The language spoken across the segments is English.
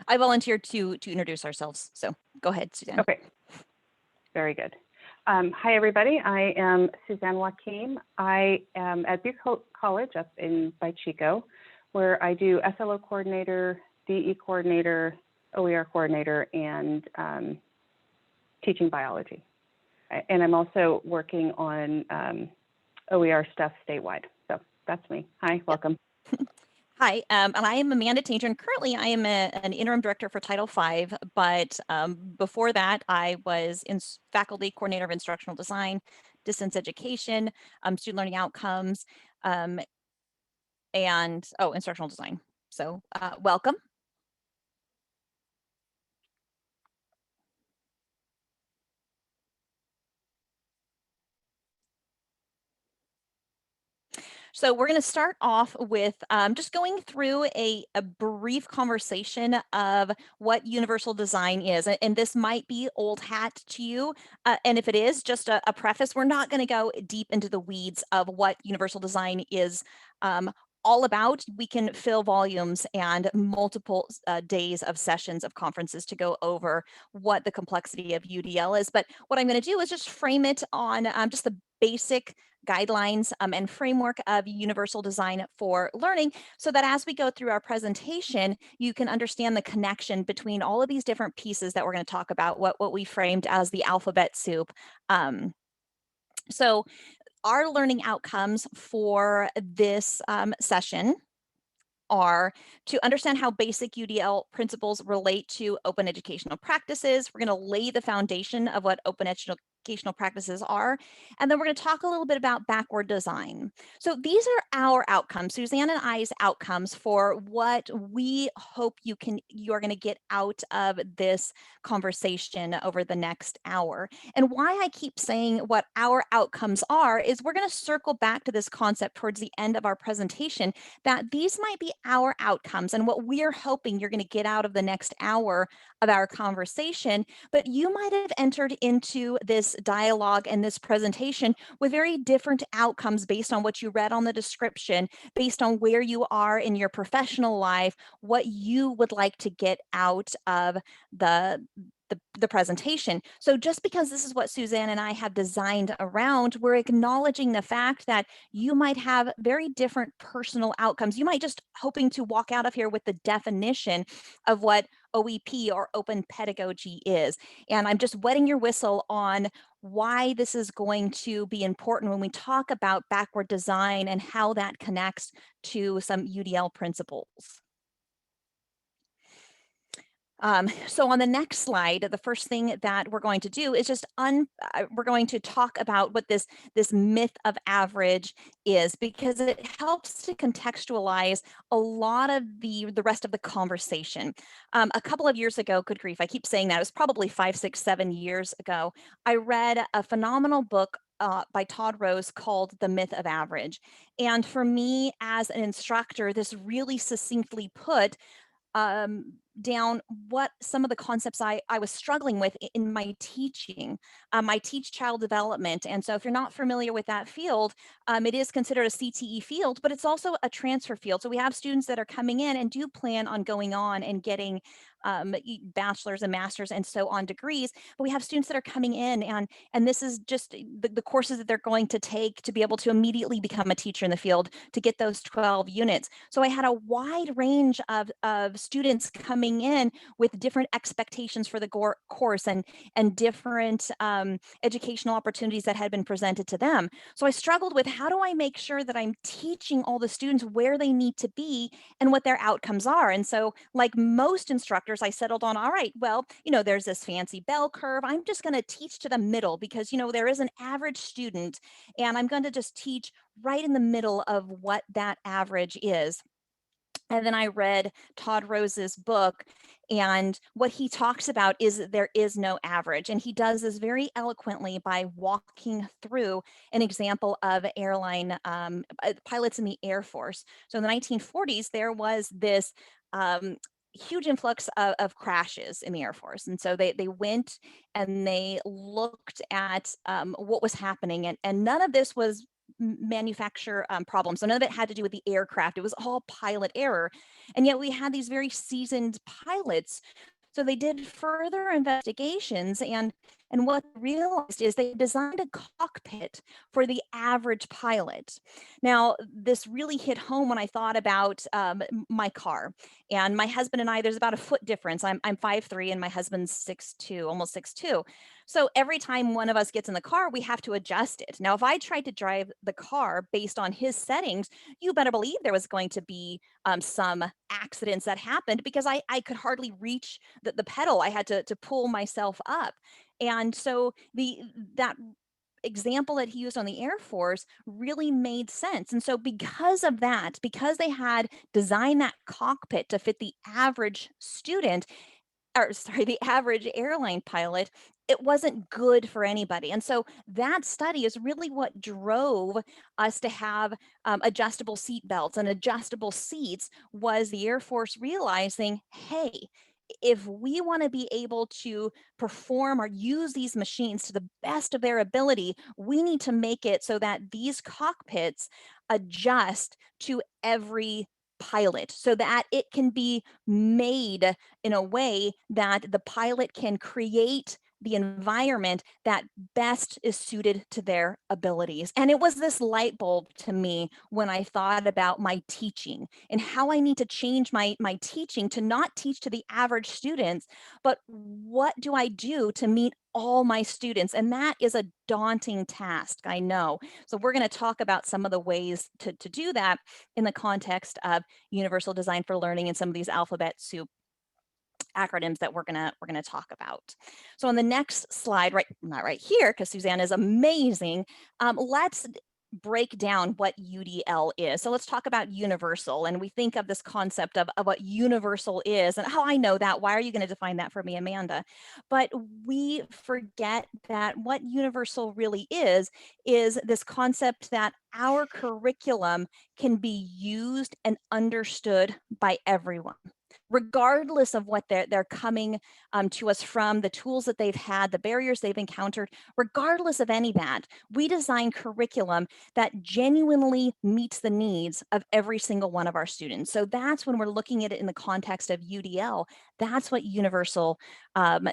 I volunteered to introduce ourselves. So go ahead, Suzanne. Okay, very good. Hi, everybody. I am Suzanne Joaquim. I am at Butte College up by Chico, where I do SLO coordinator, DE coordinator, OER coordinator, and teaching biology. And I'm also working on OER stuff statewide. So that's me. Hi, welcome. Hi, and I am Amanda Tanger, and currently I am an interim director for Title V, but before that I was in faculty coordinator of instructional design, distance education, student learning outcomes, and instructional design. So welcome. So we're going to start off with just going through a brief conversation of what universal design is. And this might be old hat to you. And if it is, just a preface, we're not going to go deep into the weeds of what universal design is all about. We can fill volumes and multiple days of sessions of conferences to go over what the complexity of UDL is. But what I'm going to do is just frame it on just the basic guidelines and framework of universal design for learning, so that as we go through our presentation, you can understand the connection between all of these different pieces that we're going to talk about, what we framed as the alphabet soup. So our learning outcomes for this session are to understand how basic UDL principles relate to open educational practices. We're going to lay the foundation of what open educational practices are, and then we're going to talk a little bit about backward design. So these are our outcomes, Suzanne and I's outcomes, for what we hope you are going to get out of this conversation over the next hour. And why I keep saying what our outcomes are is we're going to circle back to this concept towards the end of our presentation, that these might be our outcomes and what we're hoping you're going to get out of the next hour of our conversation. But you might have entered into this dialogue and this presentation with very different outcomes based on what you read on the description, based on where you are in your professional life, what you would like to get out of the presentation. So just because this is what Suzanne and I have designed around, we're acknowledging the fact that you might have very different personal outcomes. You might just hoping to walk out of here with the definition of what OEP or open pedagogy is. And I'm just wetting your whistle on why this is going to be important when we talk about backward design and how that connects to some UDL principles. So on the next slide, the first thing that we're going to do is just we're going to talk about what this myth of average is, because it helps to contextualize a lot of the rest of the conversation. A couple of years ago, good grief, I keep saying that, it was probably 5, 6, 7 years ago, I read a phenomenal book by Todd Rose called The Myth of Average. And for me as an instructor, this really succinctly put down what some of the concepts I was struggling with in my teaching. I teach child development. And so if you're not familiar with that field, it is considered a CTE field, but it's also a transfer field. So we have students that are coming in and do plan on going on and getting bachelor's and master's and so on degrees, but we have students that are coming in and this is just the courses that they're going to take to be able to immediately become a teacher in the field, to get those 12 units. So I had a wide range of students coming in with different expectations for the course and different educational opportunities that had been presented to them. So I struggled with, how do I make sure that I'm teaching all the students where they need to be and what their outcomes are? And so, like most instructors, I settled on, all right, well, there's this fancy bell curve. I'm just going to teach to the middle because, there is an average student, and I'm going to just teach right in the middle of what that average is. And then I read Todd Rose's book, and what he talks about is there is no average. And he does this very eloquently by walking through an example of airline pilots in the Air Force. So in the 1940s, there was this huge influx of crashes in the Air Force. And so they went and they looked at what was happening. And none of this was manufacture problems. So none of it had to do with the aircraft. It was all pilot error. And yet we had these very seasoned pilots. So they did further investigations, and what they realized is they designed a cockpit for the average pilot. Now, this really hit home when I thought about my car. And my husband and I, there's about a foot difference. I'm 5'3" and my husband's 6'2", almost 6'2". So every time one of us gets in the car, we have to adjust it. Now, if I tried to drive the car based on his settings, you better believe there was going to be some accidents that happened because I could hardly reach the pedal. I had to pull myself up. And so that example that he used on the Air Force really made sense. And so because of that, because they had designed that cockpit to fit the average student, or sorry, the average airline pilot, it wasn't good for anybody. And so that study is really what drove us to have adjustable seat belts and adjustable seats, was the Air Force realizing, hey, if we want to be able to perform or use these machines to the best of their ability, we need to make it so that these cockpits adjust to every pilot so that it can be made in a way that the pilot can create the environment that best is suited to their abilities. And it was this light bulb to me when I thought about my teaching and how I need to change my teaching to not teach to the average students, but what do I do to meet all my students? And that is a daunting task, I know. So we're going to talk about some of the ways to do that in the context of universal design for learning and some of these alphabet soup acronyms that we're gonna talk about. So on the next slide, right, not right here, because Suzanne is amazing. Let's break down what UDL is. So let's talk about universal. And we think of this concept of what universal is and how I know that. Why are you going to define that for me, Amanda? But we forget that what universal really is this concept that our curriculum can be used and understood by everyone, regardless of what they're coming to us from, the tools that they've had, the barriers they've encountered. Regardless of any of that, we design curriculum that genuinely meets the needs of every single one of our students. So that's when we're looking at it in the context of UDL. That's what universal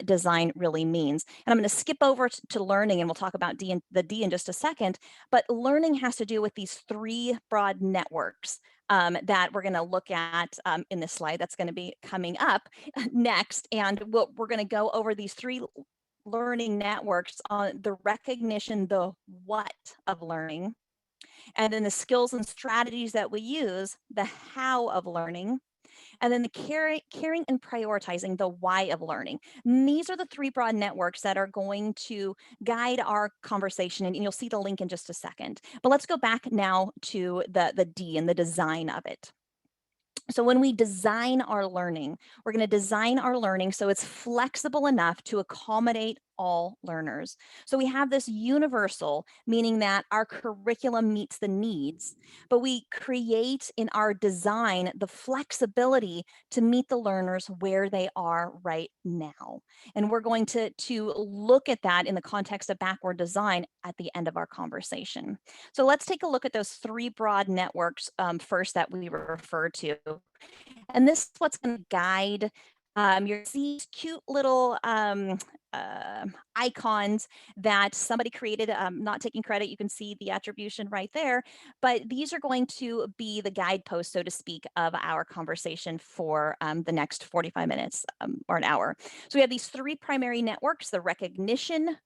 design really means. And I'm going to skip over to learning, and we'll talk about the D in just a second. But learning has to do with these three broad networks that we're going to look at in this slide that's going to be coming up next. And we're going to go over these three learning networks on the recognition, the what of learning, and then the skills and strategies that we use, the how of learning, and then the caring and prioritizing, the why of learning. And these are the three broad networks that are going to guide our conversation, and you'll see the link in just a second. But let's go back now to the D and the design of it. So when we design our learning, we're going to design our learning so it's flexible enough to accommodate all learners. So we have this universal, meaning that our curriculum meets the needs, but we create in our design the flexibility to meet the learners where they are right now. And we're going to look at that in the context of backward design at the end of our conversation. So let's take a look at those three broad networks first that we refer to. And this is what's going to guide your these cute little icons that somebody created, not taking credit. You can see the attribution right there, but these are going to be the guideposts, so to speak, of our conversation for the next 45 minutes or an hour. So we have these three primary networks: the recognition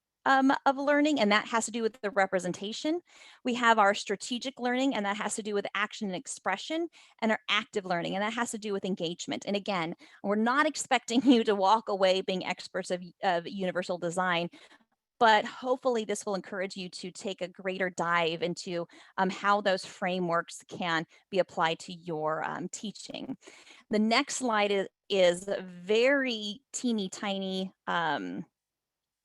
of learning, and that has to do with the representation. We have our strategic learning, and that has to do with action and expression, and our active learning, and that has to do with engagement. And again, we're not expecting you to walk away being experts of universal design, but hopefully this will encourage you to take a greater dive into how those frameworks can be applied to your teaching. The next slide is very teeny tiny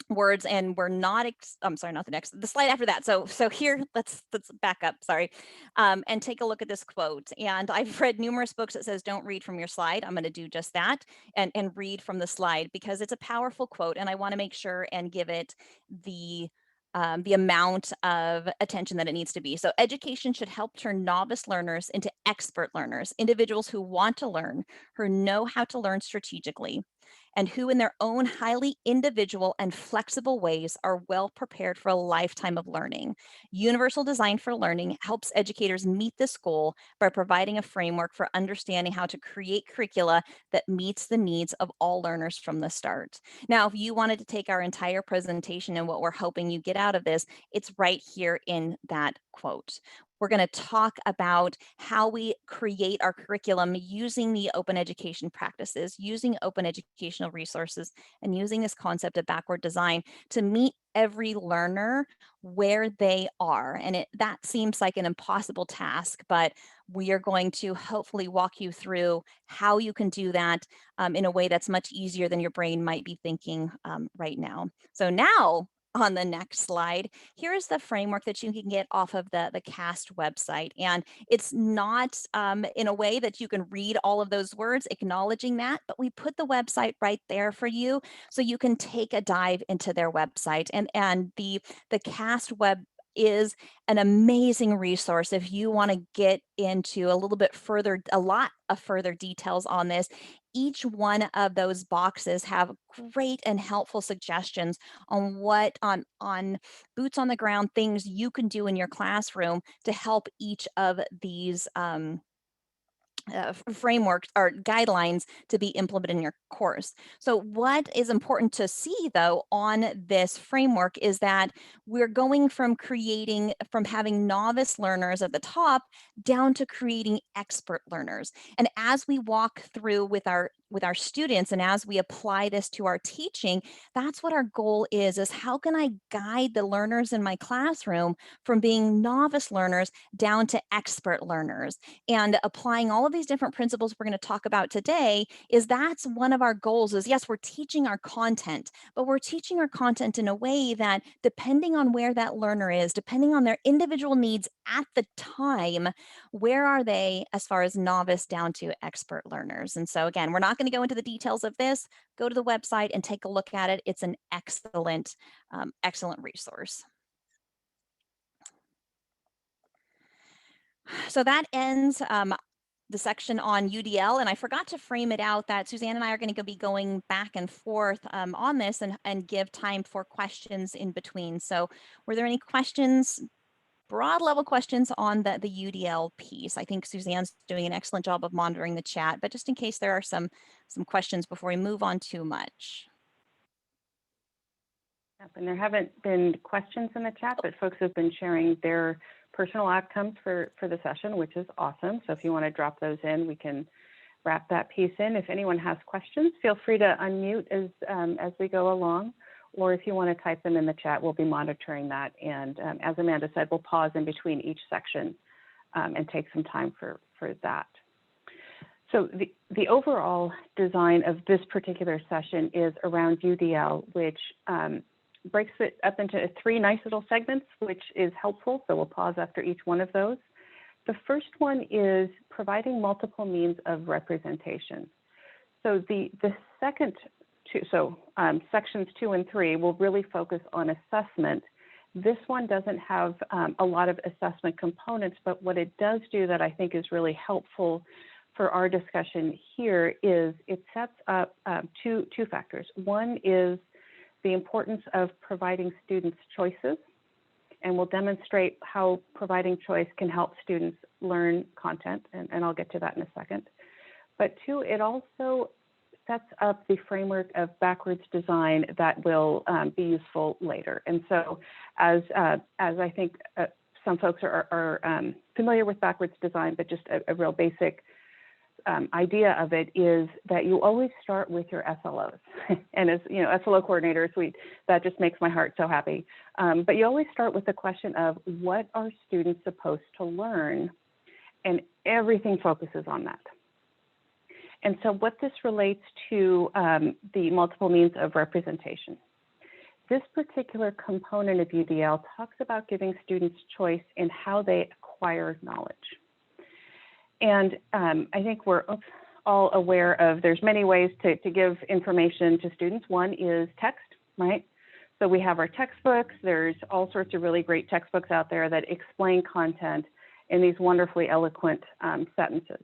words, and we're not I'm sorry, not the slide after that. So here, let's back up, sorry, and take a look at this quote. And I've read numerous books that says don't read from your slide. I'm going to do just that and read from the slide because it's a powerful quote, and I want to make sure and give it the the amount of attention that it needs to be. So education should help turn novice learners into expert learners, individuals who want to learn, who know how to learn strategically, and who in their own highly individual and flexible ways are well prepared for a lifetime of learning. Universal design for learning helps educators meet this goal by providing a framework for understanding how to create curricula that meets the needs of all learners from the start. Now, if you wanted to take our entire presentation and what we're hoping you get out of this, it's right here in that quote. We're going to talk about how we create our curriculum using the open education practices, using open educational resources, and using this concept of backward design to meet every learner where they are. And that seems like an impossible task, but we are going to hopefully walk you through how you can do that in a way that's much easier than your brain might be thinking right now. So now, on the next slide, here's the framework that you can get off of the CAST website. And it's not in a way that you can read all of those words acknowledging that, but we put the website right there for you so you can take a dive into their website. And the CAST web is an amazing resource if you want to get into a little bit further, a lot of further details on this. Each one of those boxes have great and helpful suggestions on what on boots on the ground things you can do in your classroom to help each of these frameworks or guidelines to be implemented in your course. So what is important to see though on this framework is that we're going from having novice learners at the top down to creating expert learners. And as we walk through with our students and as we apply this to our teaching, that's what our goal is how can I guide the learners in my classroom from being novice learners down to expert learners? And applying all of these different principles we're going to talk about today that's one of our goals is, yes, we're teaching our content, but we're teaching our content in a way that depending on where that learner is, depending on their individual needs at the time, where are they as far as novice down to expert learners? And so again, we're not going to go into the details of this. Go to the website and take a look at it. It's an excellent, excellent resource. So that ends the section on UDL, and I forgot to frame it out that Suzanne and I are going to be going back and forth on this and give time for questions in between. So were there any questions, broad level questions on the UDL piece? I think Suzanne's doing an excellent job of monitoring the chat, but just in case there are some questions before we move on too much. Yep, and there haven't been questions in the chat, but folks have been sharing their personal outcomes for the session, which is awesome. So if you want to drop those in, we can wrap that piece in. If anyone has questions, feel free to unmute as we go along, or if you want to type them in the chat, we'll be monitoring that. And as Amanda said, we'll pause in between each section and take some time for that. So the overall design of this particular session is around UDL, which breaks it up into 3 nice little segments, which is helpful. So we'll pause after each one of those. The first one is providing multiple means of representation. So the second two, sections 2 and 3 will really focus on assessment. This one doesn't have a lot of assessment components, but what it does do that I think is really helpful for our discussion here is it sets up two factors. One is the importance of providing students choices, and we'll demonstrate how providing choice can help students learn content, and I'll get to that in a second. But 2, it also sets up the framework of backwards design that will be useful later. And so as I think some folks are familiar with backwards design, but just a real basic idea of it is that you always start with your SLOs. And as you know, SLO coordinators, that just makes my heart so happy. But you always start with the question of what are students supposed to learn? And everything focuses on that. And so what this relates to the multiple means of representation. This particular component of UDL talks about giving students choice in how they acquire knowledge. And I think we're all aware of there's many ways to give information to students. One is text, right? So we have our textbooks. There's all sorts of really great textbooks out there that explain content in these wonderfully eloquent sentences.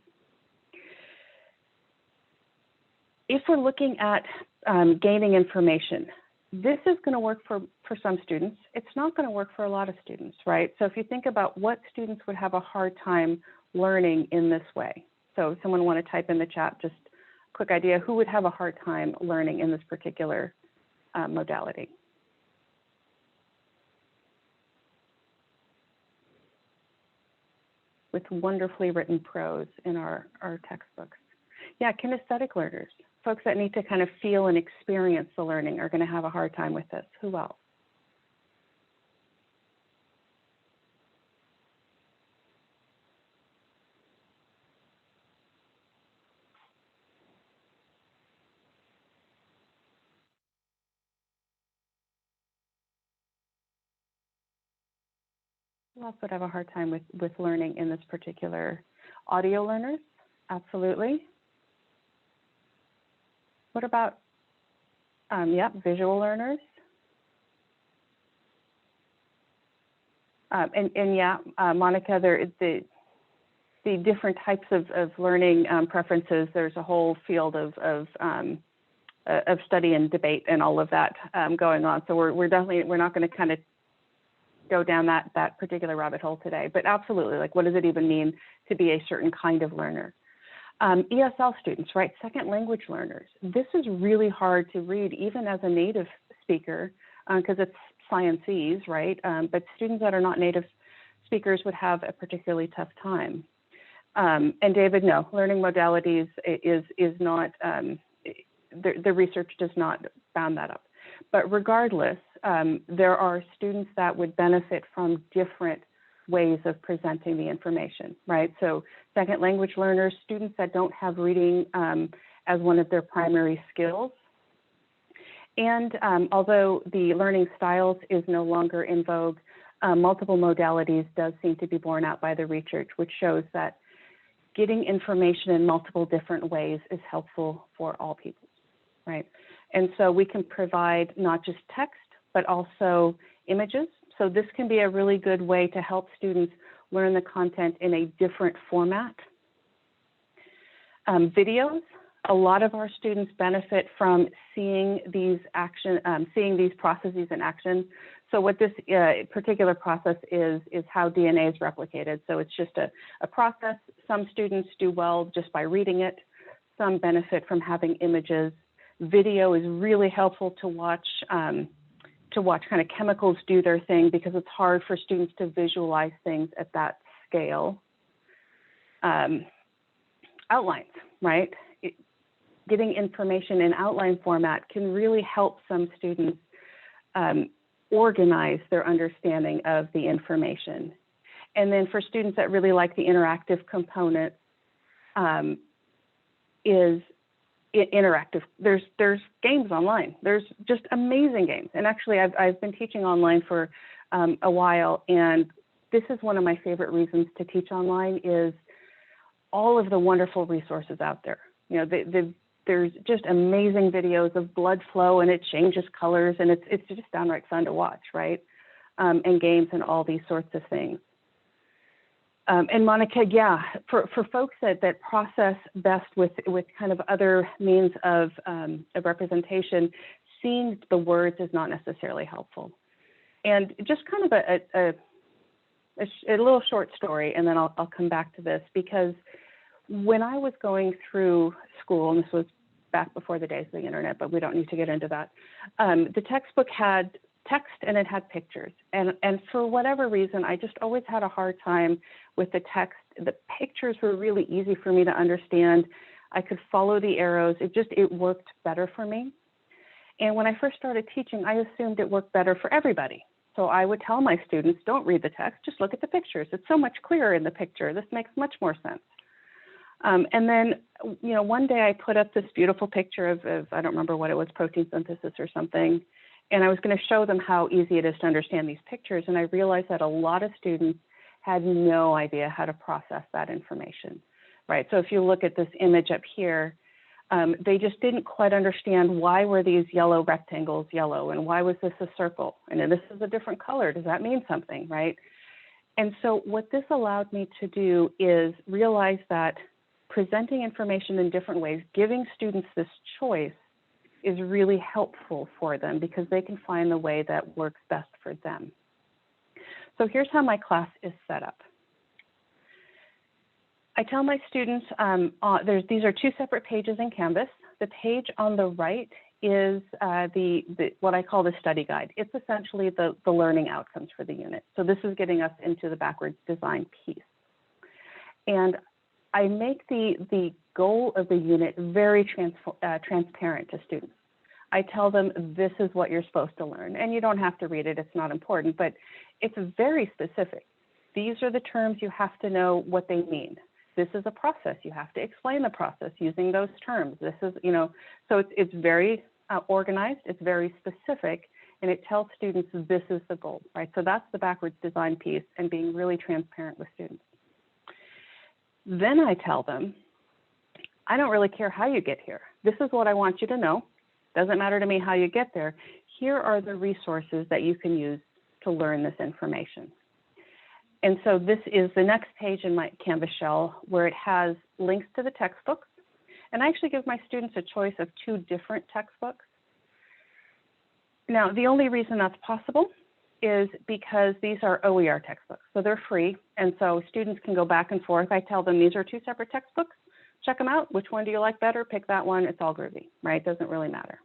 If we're looking at gaining information, this is going to work for some students. It's not going to work for a lot of students, right? So if you think about what students would have a hard time learning in this way. So if someone want to type in the chat, just a quick idea, who would have a hard time learning in this particular modality? With wonderfully written prose in our textbooks. Yeah, kinesthetic learners. Folks that need to kind of feel and experience the learning are going to have a hard time with this. Who else? Who else would have a hard time with learning in this particular? Audio learners? Absolutely. What about, visual learners? Monica, the different types of learning preferences, there's a whole field of study and debate and all of that going on. So we're not going to kind of go down that particular rabbit hole today, but absolutely, like what does it even mean to be a certain kind of learner? ESL students, right? Second language learners. This is really hard to read even as a native speaker because it's sciencese, right? But students that are not native speakers would have a particularly tough time. And David, no, learning modalities is not, the research does not bound that up. But regardless, there are students that would benefit from different ways of presenting the information, right? So second language learners, students that don't have reading as one of their primary skills. And although the learning styles is no longer in vogue, multiple modalities does seem to be borne out by the research, which shows that getting information in multiple different ways is helpful for all people, right? And so we can provide not just text, but also images. So this can be a really good way to help students learn the content in a different format. Videos, a lot of our students benefit from seeing these processes in action. So what this particular process is how DNA is replicated. So it's just a process. Some students do well just by reading it. Some benefit from having images. Video is really helpful to watch kind of chemicals do their thing because it's hard for students to visualize things at that scale. Outlines, right? Getting information in outline format can really help some students organize their understanding of the information. And then for students that really like the interactive component, is interactive. There's games online. There's just amazing games. And actually, I've been teaching online for a while, and this is one of my favorite reasons to teach online is all of the wonderful resources out there. You know, there's just amazing videos of blood flow, and it changes colors, and it's just downright fun to watch, right? And games and all these sorts of things. And Monica, yeah, for folks that process best with kind of other means of representation, seeing the words is not necessarily helpful. And just kind of a little short story, and then I'll come back to this, because when I was going through school, and this was back before the days of the internet, but we don't need to get into that, the textbook had text and it had pictures. And for whatever reason, I just always had a hard time with the text. The pictures were really easy for me to understand. I could follow the arrows. It worked better for me. And when I first started teaching, I assumed it worked better for everybody. So I would tell my students, don't read the text, just look at the pictures. It's so much clearer in the picture. This makes much more sense. And then, you know, one day I put up this beautiful picture of I don't remember what it was, protein synthesis or something. And I was going to show them how easy it is to understand these pictures. And I realized that a lot of students had no idea how to process that information, right? So if you look at this image up here, They just didn't quite understand why were these yellow rectangles yellow and why was this a circle? And then this is a different color. Does that mean something, right? And so what this allowed me to do is realize that presenting information in different ways, giving students this choice is really helpful for them because they can find the way that works best for them. So here's how my class is set up. I tell my students, these are two separate pages in Canvas. The page on the right is what I call the study guide. It's essentially the learning outcomes for the unit. So this is getting us into the backwards design piece. And I make the goal of the unit very transparent to students. I tell them this is what you're supposed to learn, and you don't have to read it, it's not important, but it's very specific. These are the terms you have to know what they mean. This is a process. You have to explain the process using those terms. This is, so it's very organized, it's very specific, and it tells students this is the goal, right? So that's the backwards design piece and being really transparent with students. Then I tell them, I don't really care how you get here. This is what I want you to know. Doesn't matter to me how you get there. Here are the resources that you can use to learn this information. And so this is the next page in my Canvas shell where it has links to the textbooks. And I actually give my students a choice of 2 different textbooks. Now, the only reason that's possible is because these are OER textbooks. So they're free. And so students can go back and forth. I tell them these are 2 separate textbooks. Check them out. Which one do you like better? Pick that one. It's all groovy, right? Doesn't really matter.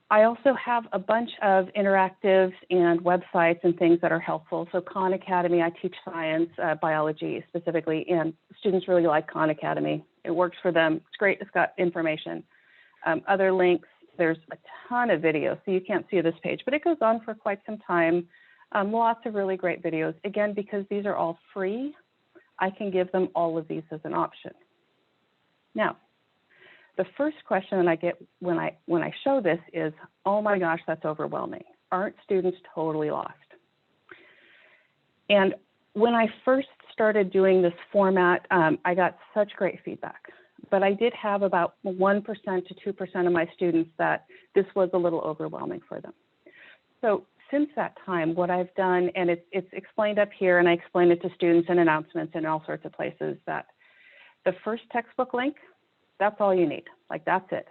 I also have a bunch of interactives and websites and things that are helpful. So Khan Academy, I teach science, biology specifically, and students really like Khan Academy. It works for them. It's great. It's got information. Other links, there's a ton of videos, so you can't see this page, but it goes on for quite some time. Lots of really great videos. Again, because these are all free, I can give them all of these as an option. Now, the first question I get when I show this is, oh my gosh, that's overwhelming. Aren't students totally lost? And when I first started doing this format, I got such great feedback. But I did have about 1% to 2% of my students that this was a little overwhelming for them. So since that time, what I've done, and it's explained up here, and I explain it to students in announcements and all sorts of places, that the first textbook link, that's all you need. Like, that's it.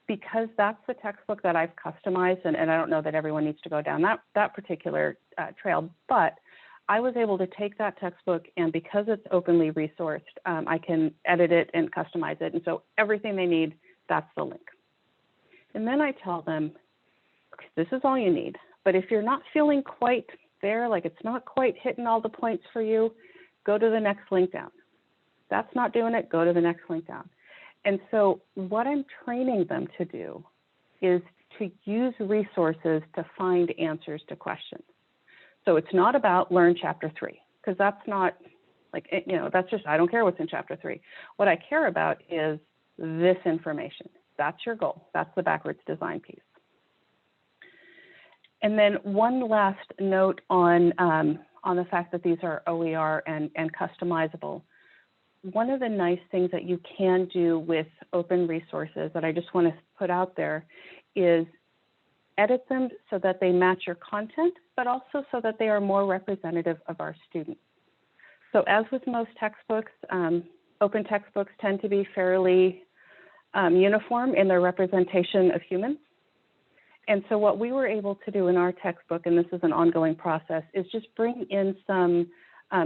Because that's the textbook that I've customized, and I don't know that everyone needs to go down that particular trail, but I was able to take that textbook, and because it's openly resourced, I can edit it and customize it. And so everything they need, that's the link. And then I tell them, this is all you need. But if you're not feeling quite there, like it's not quite hitting all the points for you, go to the next link down. That's not doing it, go to the next link down. And so what I'm training them to do is to use resources to find answers to questions. So it's not about learn chapter 3, because that's not like, that's just, I don't care what's in chapter 3. What I care about is this information. That's your goal. That's the backwards design piece. And then one last note on the fact that these are OER and customizable. One of the nice things that you can do with open resources that I just want to put out there is edit them so that they match your content, but also so that they are more representative of our students. So as with most textbooks, open textbooks tend to be fairly uniform in their representation of humans. And so what we were able to do in our textbook, and this is an ongoing process, is just bring in some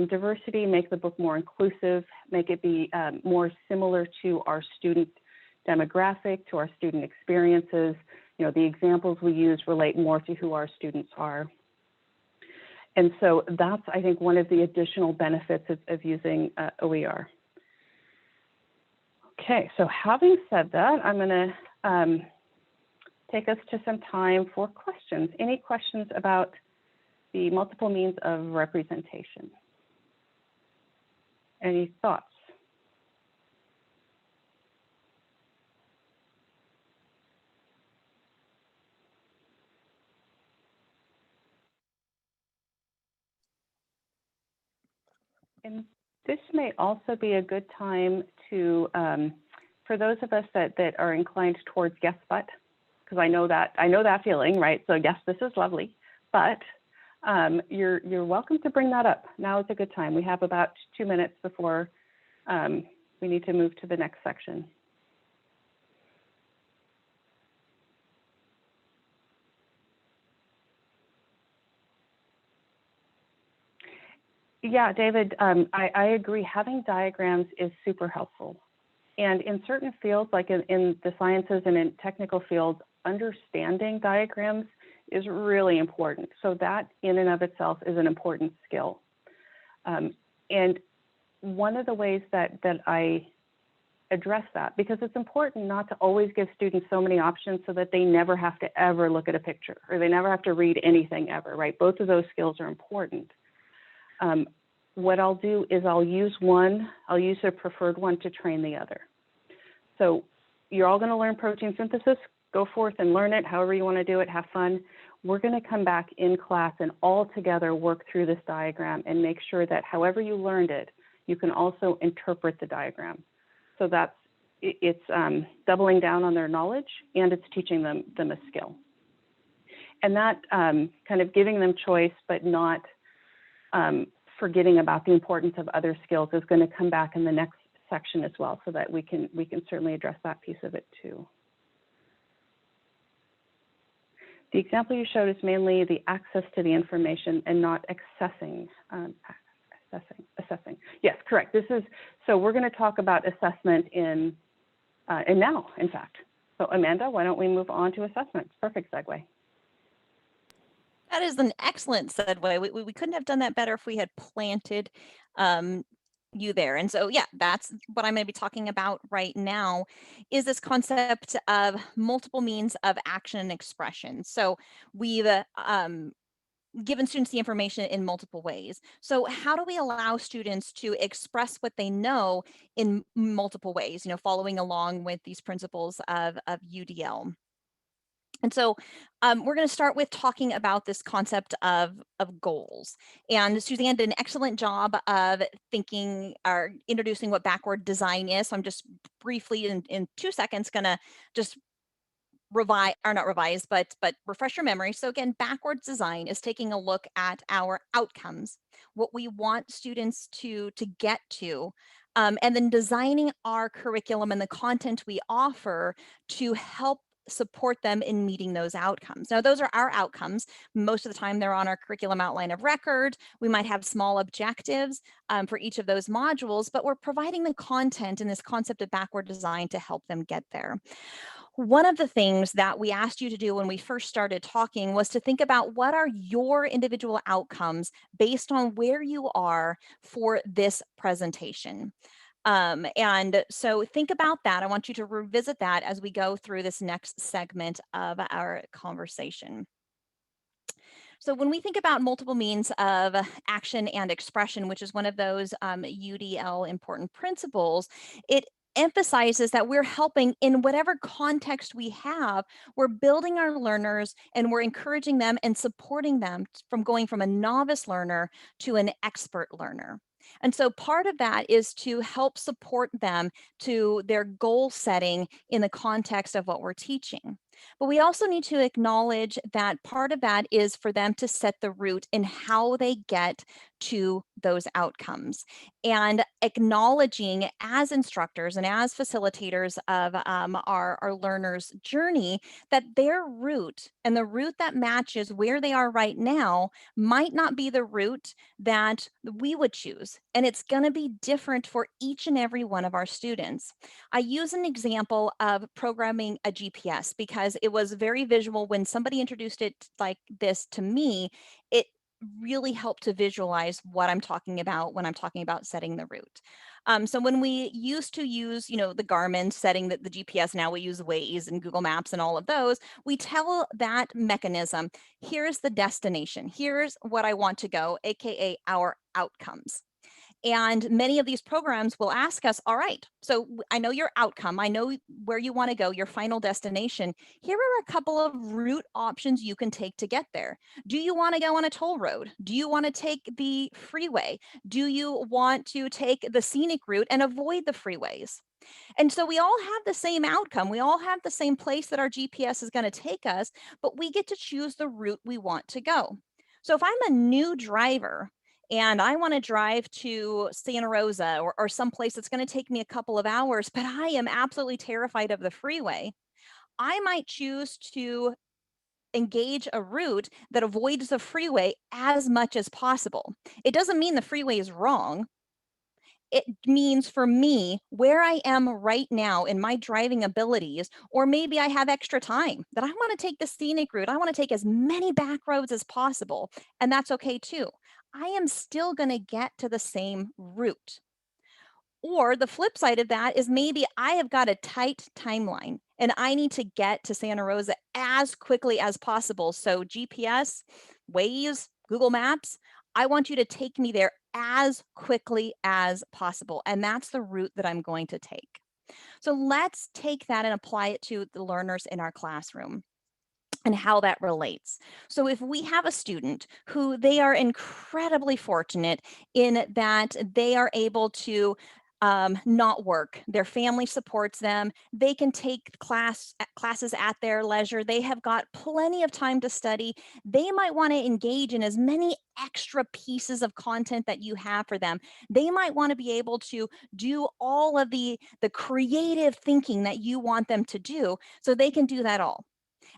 diversity, make the book more inclusive, make it be more similar to our student demographic, to our student experiences. The examples we use relate more to who our students are. And so that's, I think, one of the additional benefits of using OER. Okay, so having said that, I'm going to take us to some time for questions. Any questions about the multiple means of representation? Any thoughts? This may also be a good time to, for those of us that are inclined towards yes, but, because I know that feeling, right? So yes, this is lovely, but you're welcome to bring that up. Now is a good time. We have about 2 minutes before we need to move to the next section. Yeah, David, I agree. Having diagrams is super helpful. And in certain fields, like in the sciences and in technical fields, understanding diagrams is really important. So that in and of itself is an important skill. And one of the ways that I address that, because it's important not to always give students so many options so that they never have to ever look at a picture or they never have to read anything ever, right? Both of those skills are important. What I'll do is I'll use a preferred one to train the other. So you're all going to learn protein synthesis. Go forth and learn it however you want to do it. Have fun. We're going to come back in class and all together work through this diagram and make sure that however you learned it, you can also interpret the diagram. So it's doubling down on their knowledge and it's teaching them a skill. And that kind of giving them choice, but not forgetting about the importance of other skills is going to come back in the next section as well, so that we can certainly address that piece of it too. The example you showed is mainly the access to the information and not assessing. Yes, correct. So we're going to talk about assessment in now, in fact. So Amanda, why don't we move on to assessment? Perfect segue. That is an excellent segue. We couldn't have done that better if we had planted you there. And so, yeah, that's what I'm going to be talking about right now, is this concept of multiple means of action and expression. So we've given students the information in multiple ways. So how do we allow students to express what they know in multiple ways, following along with these principles of UDL? And so we're going to start with talking about this concept of goals. And Suzanne did an excellent job of thinking or introducing what backward design is. So I'm just briefly in 2 seconds going to just revise, or not revise, but refresh your memory. So again, backwards design is taking a look at our outcomes, what we want students to get to, and then designing our curriculum and the content we offer to help support them in meeting those outcomes. Now, those are our outcomes. Most of the time, they're on our curriculum outline of record. We might have small objectives for each of those modules, but we're providing the content in this concept of backward design to help them get there. One of the things that we asked you to do when we first started talking was to think about what are your individual outcomes based on where you are for this presentation. And so think about that. I want you to revisit that as we go through this next segment of our conversation. So when we think about multiple means of action and expression, which is one of those UDL important principles, it emphasizes that we're helping in whatever context we have. We're building our learners and we're encouraging them and supporting them from going from a novice learner to an expert learner. And so part of that is to help support them to their goal setting in the context of what we're teaching. But we also need to acknowledge that part of that is for them to set the route in how they get to those outcomes, and acknowledging as instructors and as facilitators of our learners' journey that their route and the route that matches where they are right now might not be the route that we would choose. And it's going to be different for each and every one of our students. I use an example of programming a GPS because it was very visual. When somebody introduced it like this to me, it really helped to visualize what I'm talking about when I'm talking about setting the route. So when we used to use, the Garmin setting the GPS, now we use Waze and Google Maps and all of those, we tell that mechanism, here's the destination, here's what I want to go, AKA our outcomes. And many of these programs will ask us, all right, so I know your outcome, I know where you want to go, your final destination. Here are a couple of route options you can take to get there. Do you want to go on a toll road? Do you want to take the freeway? Do you want to take the scenic route and avoid the freeways? And so we all have the same outcome. We all have the same place that our GPS is going to take us, but we get to choose the route we want to go. So if I'm a new driver and I want to drive to Santa Rosa or someplace that's going to take me a couple of hours, but I am absolutely terrified of the freeway, I might choose to engage a route that avoids the freeway as much as possible. It doesn't mean the freeway is wrong. It means for me where I am right now in my driving abilities, or maybe I have extra time that I want to take the scenic route. I want to take as many back roads as possible, and that's okay too. I am still going to get to the same route. Or the flip side of that is maybe I have got a tight timeline and I need to get to Santa Rosa as quickly as possible. So GPS, Waze, Google Maps, I want you to take me there as quickly as possible. And that's the route that I'm going to take. So let's take that and apply it to the learners in our classroom and how that relates. So if we have a student who they are incredibly fortunate in that they are able to not work, their family supports them, they can take classes at their leisure, they have got plenty of time to study, they might want to engage in as many extra pieces of content that you have for them. They might want to be able to do all of the creative thinking that you want them to do, so they can do that all.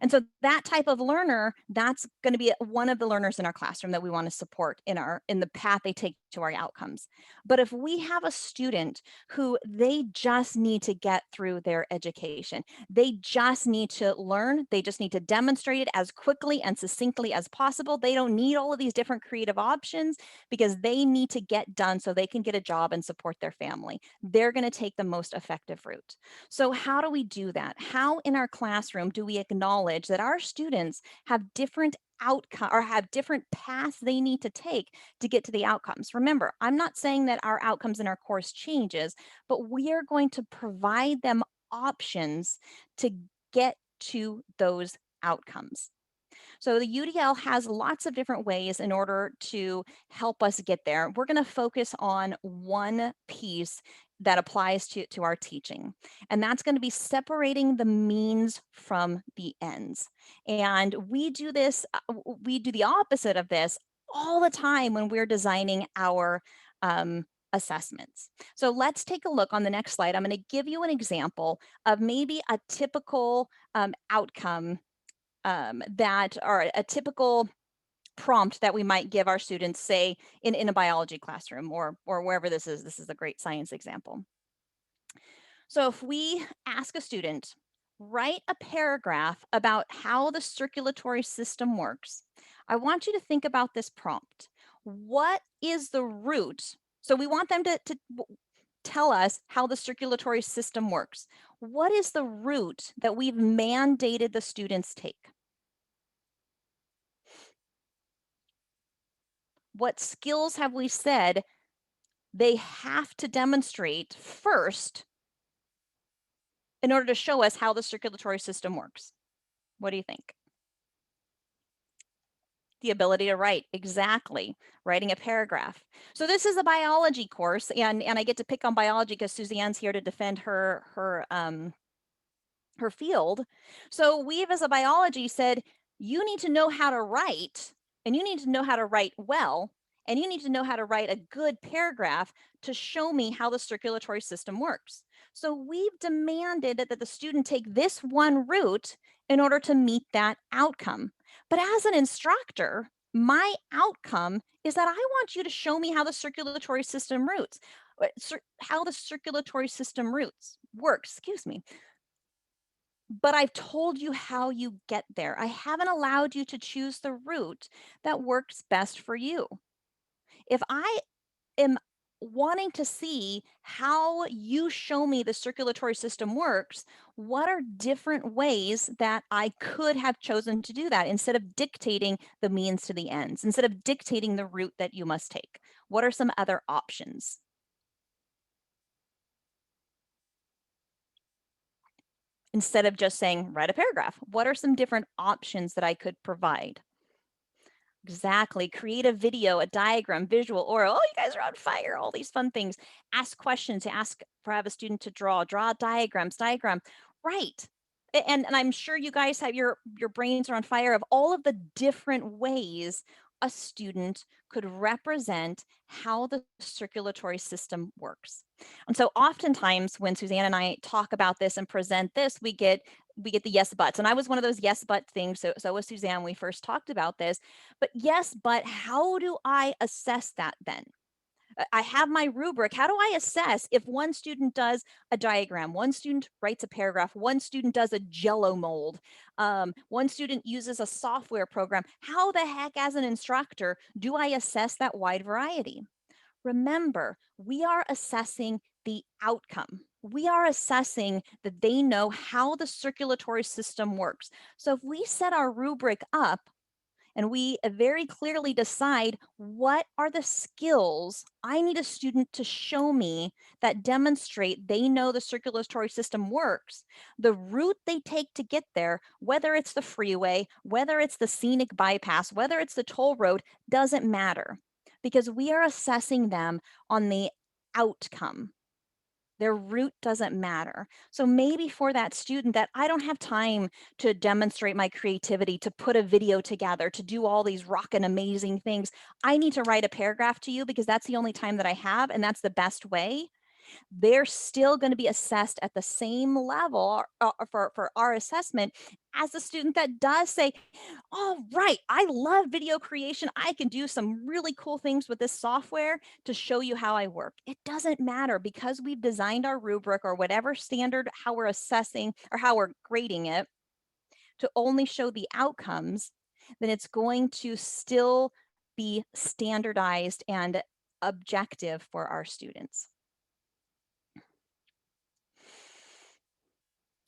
And so that type of learner, that's going to be one of the learners in our classroom that we want to support in the path they take to our outcomes. But if we have a student who they just need to get through their education, they just need to learn, they just need to demonstrate it as quickly and succinctly as possible. They don't need all of these different creative options because they need to get done so they can get a job and support their family. They're going to take the most effective route. So how do we do that? How in our classroom do we acknowledge that our students have different outcome or have different paths they need to take to get to the outcomes? Remember, I'm not saying that our outcomes in our course changes, but we are going to provide them options to get to those outcomes. So the UDL has lots of different ways in order to help us get there. We're going to focus on one piece that applies to our teaching, and that's going to be separating the means from the ends. And we do this, we do the opposite of this all the time when we're designing our assessments. So let's take a look on the next slide. I'm going to give you an example of maybe a typical outcome that are a typical prompt that we might give our students, say in a biology classroom or wherever this is a great science example. So if we ask a student, write a paragraph about how the circulatory system works, I want you to think about this prompt. What is the route? So we want them to tell us how the circulatory system works. What is the route that we've mandated the students take? What skills have we said they have to demonstrate first in order to show us how the circulatory system works? What do you think? The ability to write, exactly, writing a paragraph. So this is a biology course, and I get to pick on biology because Suzanne's here to defend her field. So we've, as a biology, said you need to know how to write, and you need to know how to write well, and you need to know how to write a good paragraph to show me how the circulatory system works. So we've demanded that the student take this one route in order to meet that outcome. But as an instructor, my outcome is that I want you to show me how the circulatory system routes, how the circulatory system routes works, excuse me. But I've told you how you get there. I haven't allowed you to choose the route that works best for you. If I am wanting to see how you show me the circulatory system works, what are different ways that I could have chosen to do that instead of dictating the means to the ends, instead of dictating the route that you must take? What are some other options? Instead of just saying, write a paragraph, what are some different options that I could provide? Exactly. Create a video, a diagram, visual, or, oh, you guys are on fire, all these fun things. Ask questions, ask for have a student to draw diagrams, right. And I'm sure you guys have your brains are on fire of all of the different ways a student could represent how the circulatory system works. And so oftentimes when Suzanne and I talk about this and present this, we get the yes buts. And I was one of those yes but things. So was Suzanne, we first talked about this. But yes, but how do I assess that then? I have my rubric. How do I assess if one student does a diagram, one student writes a paragraph, one student does a Jello mold, one student uses a software program? How the heck, as an instructor, do I assess that wide variety? Remember, we are assessing the outcome. We are assessing that they know how the circulatory system works. So if we set our rubric up and we very clearly decide what are the skills I need a student to show me that demonstrate they know the circulatory system works, the route they take to get there, whether it's the freeway, whether it's the scenic bypass, whether it's the toll road, doesn't matter because we are assessing them on the outcome. Their route doesn't matter. So maybe for that student that I don't have time to demonstrate my creativity, to put a video together, to do all these rockin' amazing things. I need to write a paragraph to you because that's the only time that I have and that's the best way. They're still going to be assessed at the same level for our assessment as the student that does say, all right, I love video creation. I can do some really cool things with this software to show you how I work. It doesn't matter because we've designed our rubric or whatever standard, how we're assessing or how we're grading it to only show the outcomes, then it's going to still be standardized and objective for our students.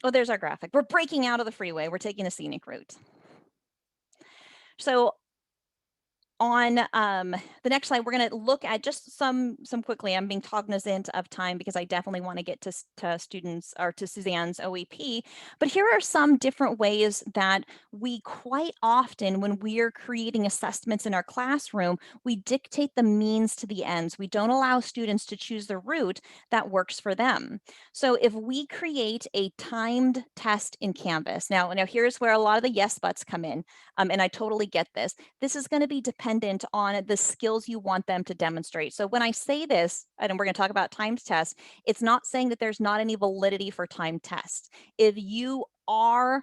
Oh, there's our graphic. We're breaking out of the freeway. We're taking a scenic route. So on the next slide, we're going to look at just some quickly. I'm being cognizant of time because I definitely want to get to students or to Suzanne's OEP. But here are some different ways that we quite often, when we're creating assessments in our classroom, we dictate the means to the ends. We don't allow students to choose the route that works for them. So if we create a timed test in Canvas, now here's where a lot of the yes buts come in, and I totally get this. This is going to be dependent on the skills you want them to demonstrate. So when I say this, and we're going to talk about timed tests, it's not saying that there's not any validity for timed tests. If you are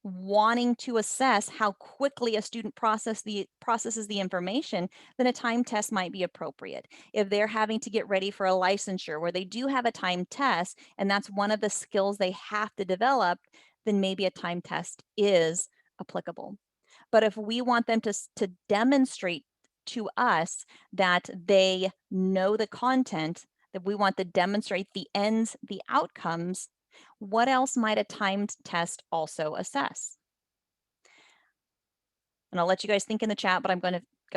wanting to assess how quickly a student processes the information, then a time test might be appropriate. If they're having to get ready for a licensure where they do have a time test, and that's one of the skills they have to develop, then maybe a time test is applicable. But if we want them to demonstrate to us that they know the content, that we want to demonstrate the ends, the outcomes, what else might a timed test also assess? And I'll let you guys think in the chat, but I'm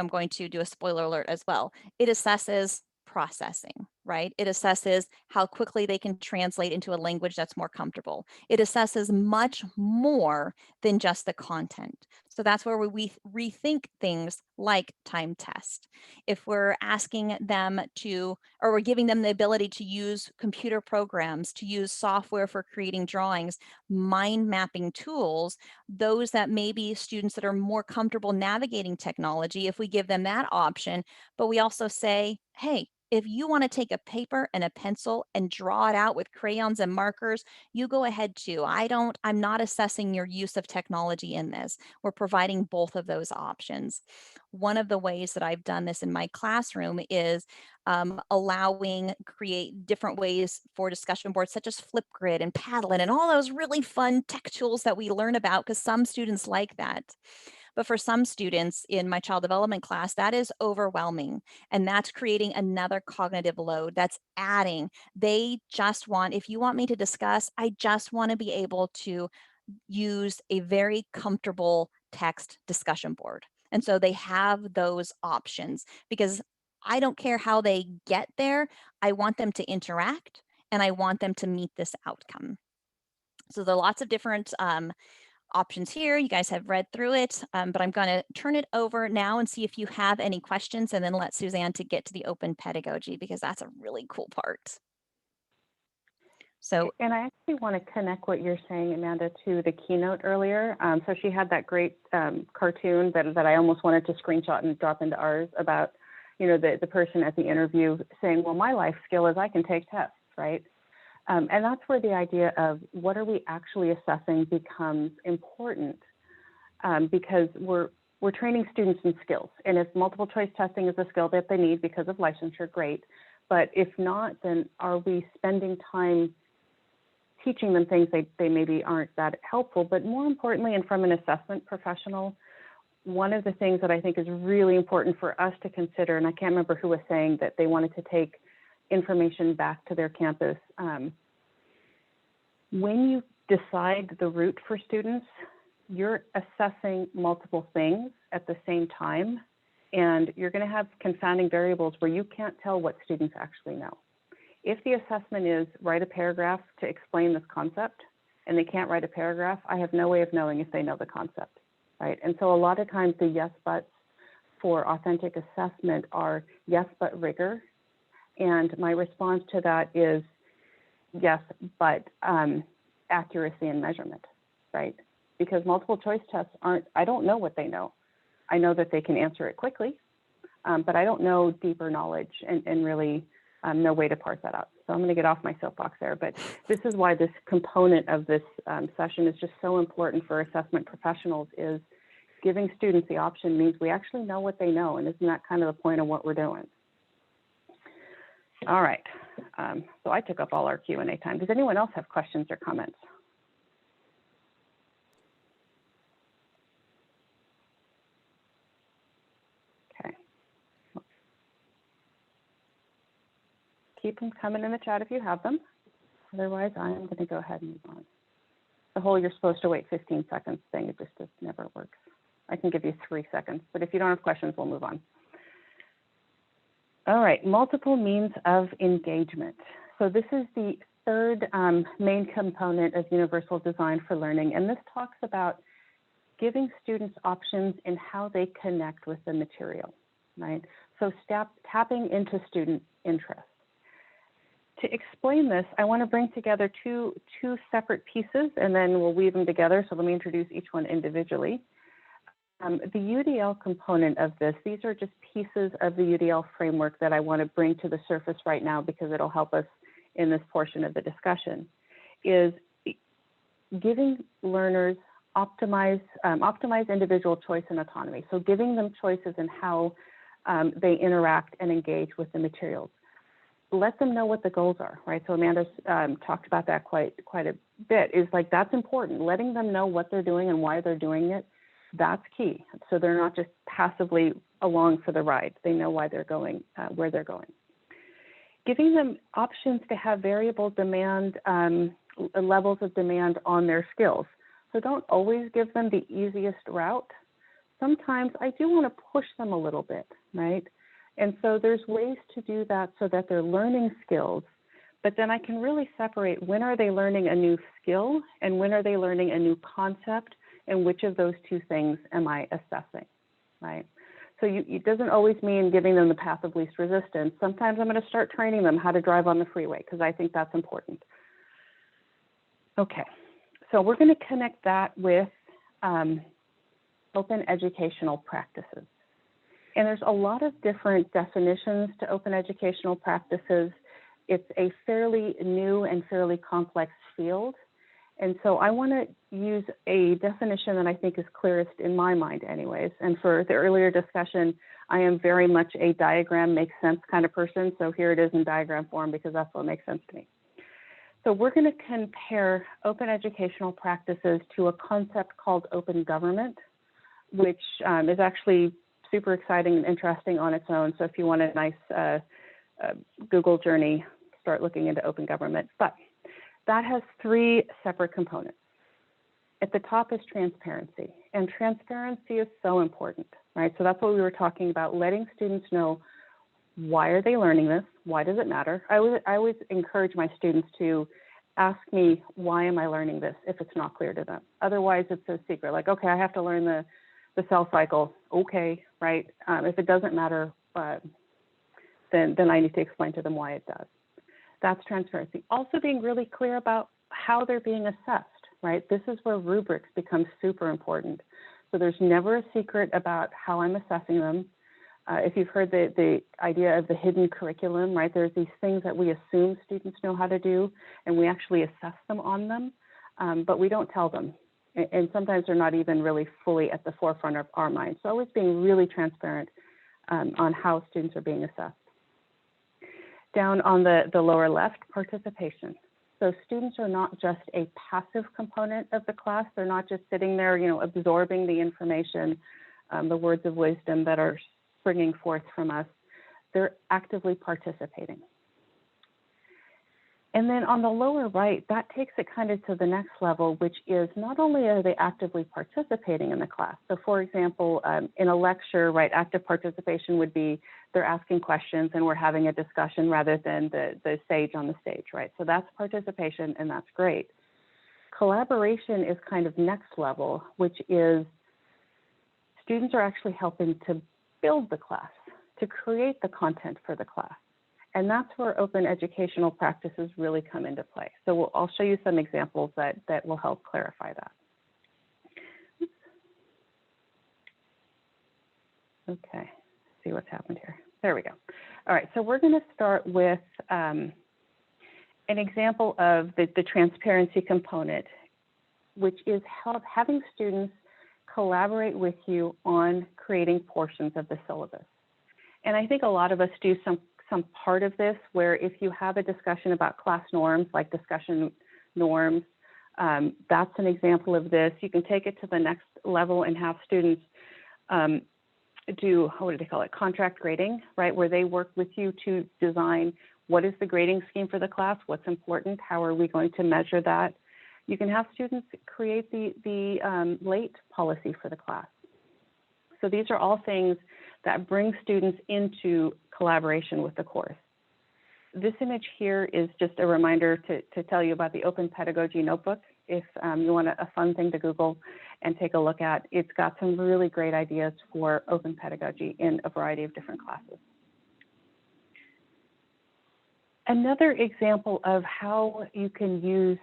going to do a spoiler alert as well. It assesses processing, right? It assesses how quickly they can translate into a language that's more comfortable. It assesses much more than just the content. So that's where we rethink things like time test. If we're asking them to, or we're giving them the ability to use computer programs, to use software for creating drawings, mind mapping tools, those that maybe students that are more comfortable navigating technology, if we give them that option, but we also say, hey, if you want to take a paper and a pencil and draw it out with crayons and markers, you go ahead too. I'm not assessing your use of technology in this. We're providing both of those options. One of the ways that I've done this in my classroom is create different ways for discussion boards such as Flipgrid and Padlet and all those really fun tech tools that we learn about because some students like that. But for some students in my child development class, that is overwhelming. And that's creating another cognitive load that's adding. They just want, if you want me to discuss, I just want to be able to use a very comfortable text discussion board. And so they have those options because I don't care how they get there. I want them to interact and I want them to meet this outcome. So there are lots of different options here. You guys have read through it, but I'm going to turn it over now and see if you have any questions, and then let Suzanne to get to the open pedagogy, because that's a really cool part. So, and I actually want to connect what you're saying, Amanda, to the keynote earlier. So she had that great cartoon that I almost wanted to screenshot and drop into ours about, you know, the person at the interview saying, well, my life skill is I can take tests, right? And that's where the idea of what are we actually assessing becomes important, because we're training students in skills. And if multiple choice testing is a skill that they need because of licensure, great. But if not, then are we spending time teaching them things they maybe aren't that helpful? But more importantly, and from an assessment professional, one of the things that I think is really important for us to consider, and I can't remember who was saying that they wanted to take information back to their campus. When you decide the route for students, you're assessing multiple things at the same time, and you're going to have confounding variables where you can't tell what students actually know. If the assessment is write a paragraph to explain this concept, and they can't write a paragraph, I have no way of knowing if they know the concept, right? And so a lot of times the yes buts for authentic assessment are yes but rigor, and my response to that is yes but accuracy and measurement, right? Because multiple choice tests aren't, I don't know what they know. I know that they can answer it quickly, but I don't know deeper knowledge and really no way to parse that out. So I'm going to get off my soapbox there, but this is why this component of this session is just so important for assessment professionals, is giving students the option means we actually know what they know, and isn't that kind of the point of what we're doing? All right, so I took up all our Q&A time. Does anyone else have questions or comments? Okay. Keep them coming in the chat if you have them. Otherwise, I'm going to go ahead and move on. The whole you're supposed to wait 15 seconds thing, it just never works. I can give you 3 seconds, but if you don't have questions, we'll move on. All right, multiple means of engagement. So this is the third main component of universal design for learning, and this talks about giving students options in how they connect with the material, right? So tapping into student interest. To explain this, I want to bring together two separate pieces, and then we'll weave them together. So let me introduce each one individually. The UDL component of this, these are just pieces of the UDL framework that I want to bring to the surface right now because it'll help us in this portion of the discussion, is giving learners optimize individual choice and autonomy. So giving them choices in how they interact and engage with the materials. Let them know what the goals are, right? So Amanda's talked about that quite a bit, is like, that's important. Letting them know what they're doing and why they're doing it, that's key. So they're not just passively along for the ride. They know why they're going, where they're going. Giving them options to have variable demand, levels of demand on their skills. So don't always give them the easiest route. Sometimes I do want to push them a little bit, right? And so there's ways to do that so that they're learning skills, but then I can really separate when are they learning a new skill and when are they learning a new concept, and which of those two things am I assessing, right? So it doesn't always mean giving them the path of least resistance. Sometimes I'm going to start training them how to drive on the freeway because I think that's important. Okay, so we're going to connect that with open educational practices. And there's a lot of different definitions to open educational practices. It's a fairly new and fairly complex field. And so I want to use a definition that I think is clearest in my mind anyways. And for the earlier discussion, I am very much a diagram makes sense kind of person. So here it is in diagram form because that's what makes sense to me. So we're going to compare open educational practices to a concept called open government, which is actually super exciting and interesting on its own. So if you want a nice Google journey, start looking into open government. But that has 3 separate components. At the top is transparency, and transparency is so important, right? So that's what we were talking about, letting students know Why are they learning this? Why does it matter? I always encourage my students to ask me, why am I learning this, if it's not clear to them? Otherwise, it's a secret. Like, okay, I have to learn the cell cycle. Okay, right? If it doesn't matter, then I need to explain to them why it does. That's transparency. Also being really clear about how they're being assessed, right? This is where rubrics become super important. So there's never a secret about how I'm assessing them. If you've heard the idea of the hidden curriculum, right? There's these things that we assume students know how to do, and we actually assess them on them, but we don't tell them. And sometimes they're not even really fully at the forefront of our minds. So always being really transparent on how students are being assessed. Down on the lower left, participation. So students are not just a passive component of the class. They're not just sitting there, absorbing the information, the words of wisdom that are springing forth from us. They're actively participating. And then on the lower right, that takes it kind of to the next level, which is not only are they actively participating in the class. So for example, in a lecture, right, active participation would be they're asking questions and we're having a discussion rather than the sage on the stage, right? So that's participation, and that's great. Collaboration is kind of next level, which is students are actually helping to build the class, to create the content for the class. And that's where open educational practices really come into play. So I'll show you some examples that will help clarify that. Okay, see what's happened here. There we go. All right, so we're going to start with an example of the transparency component, which is having students collaborate with you on creating portions of the syllabus. And I think a lot of us do some part of this, where if you have a discussion about class norms, like discussion norms, that's an example of this. You can take it to the next level and have students do, what do they call it, contract grading, right? Where they work with you to design what is the grading scheme for the class, what's important, how are we going to measure that. You can have students create the late policy for the class. So these are all things that bring students into collaboration with the course. This image here is just a reminder to tell you about the Open Pedagogy Notebook. If you want a fun thing to Google and take a look at, it's got some really great ideas for open pedagogy in a variety of different classes. Another example of how you can use